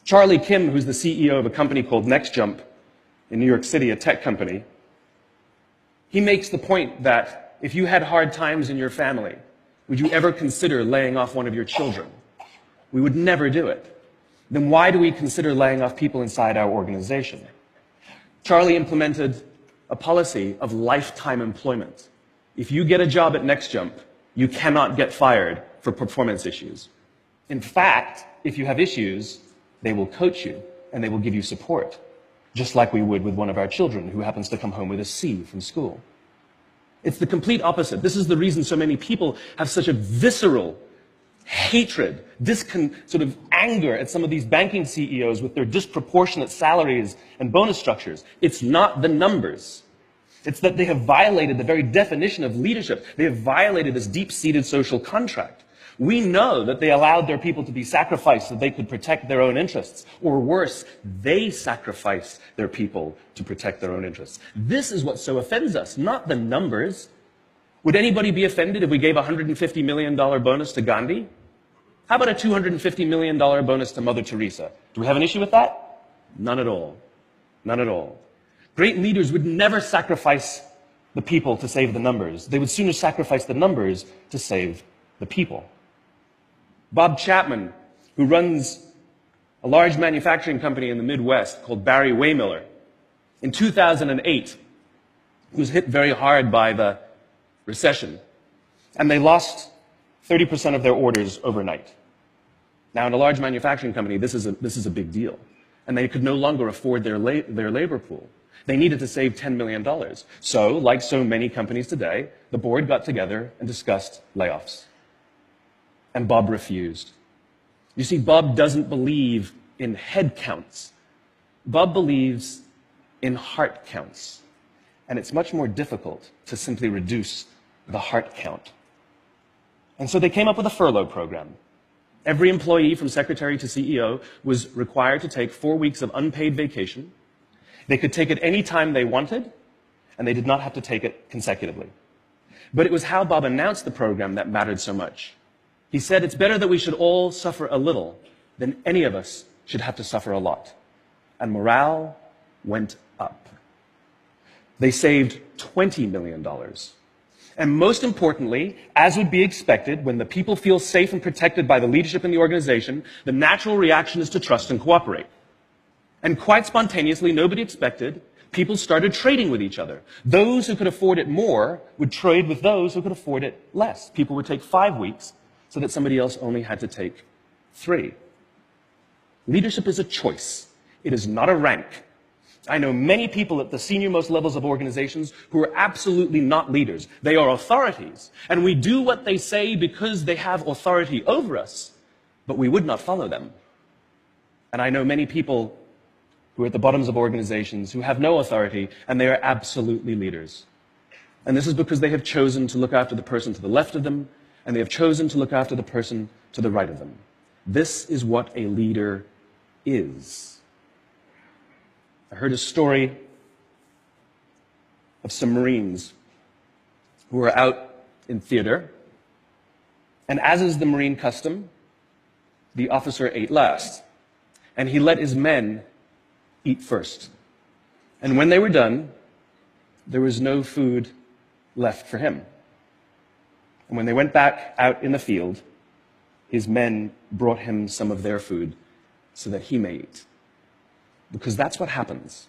Charlie Kim, who's the CEO of a company called NextJump in New York City, a tech company, he makes the point that if you had hard times in your family, would you ever consider laying off one of your children? We would never do it. Then why do we consider laying off people inside our organization? Charlie implemented a policy of lifetime employment. If you get a job at NextJump, you cannot get fired for performance issues. In fact, if you have issues, they will coach you and they will give you support, just like we would with one of our children who happens to come home with a C from school. It's the complete opposite. This is the reason so many people have such a visceral hatred, sort of anger at some of these banking CEOs with their disproportionate salaries and bonus structures. It's not the numbers. It's that they have violated the very definition of leadership. They have violated this deep-seated social contract. We know that they allowed their people to be sacrificed so they could protect their own interests. Or worse, they sacrificed their people to protect their own interests. This is what so offends us, not the numbers. Would anybody be offended if we gave a $150 million bonus to Gandhi? How about a $250 million bonus to Mother Teresa? Do we have an issue with that? None at all. None at all. Great leaders would never sacrifice the people to save the numbers. They would sooner sacrifice the numbers to save the people. Bob Chapman, who runs a large manufacturing company in the Midwest called Barry Waymiller, in 2008, was hit very hard by the recession, and they lost 30% of their orders overnight. Now, in a large manufacturing company, this is a big deal, and they could no longer afford their labor pool. They needed to save $10 million. So, like so many companies today, the board got together and discussed layoffs. And Bob refused. You see, Bob doesn't believe in head counts. Bob believes in heart counts. And it's much more difficult to simply reduce the heart count. And so they came up with a furlough program. Every employee from secretary to CEO was required to take 4 weeks of unpaid vacation. They could take it any time they wanted, and they did not have to take it consecutively. But it was how Bob announced the program that mattered so much. He said, it's better that we should all suffer a little than any of us should have to suffer a lot. And morale went up. They saved $20 million. And most importantly, as would be expected, when the people feel safe and protected by the leadership in the organization, the natural reaction is to trust and cooperate. And quite spontaneously, nobody expected, people started trading with each other. Those who could afford it more would trade with those who could afford it less. People would take 5 weeks so that somebody else only had to take 3. Leadership is a choice. It is not a rank. I know many people at the senior-most levels of organizations who are absolutely not leaders. They are authorities, and we do what they say because they have authority over us, but we would not follow them. And I know many people who are at the bottoms of organizations who have no authority, and they are absolutely leaders. And this is because they have chosen to look after the person to the left of them, and they have chosen to look after the person to the right of them. This is what a leader is. I heard a story of some Marines who were out in theater, and as is the Marine custom, the officer ate last, and he let his men eat first. And when they were done, there was no food left for him. And when they went back out in the field, his men brought him some of their food so that he may eat. Because that's what happens.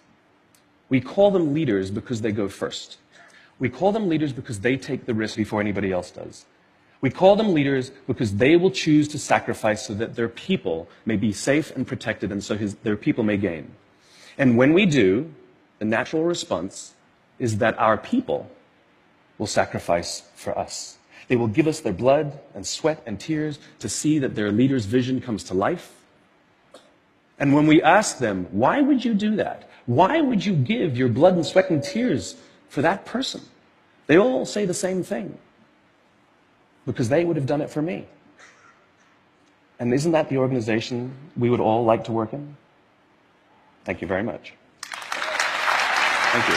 We call them leaders because they go first. We call them leaders because they take the risk before anybody else does. We call them leaders because they will choose to sacrifice so that their people may be safe and protected, and so their people may gain. And when we do, the natural response is that our people will sacrifice for us. They will give us their blood and sweat and tears to see that their leader's vision comes to life. And when we ask them, why would you do that? Why would you give your blood and sweat and tears for that person? They all say the same thing. Because they would have done it for me. And isn't that the organization we would all like to work in? Thank you very much. Thank you.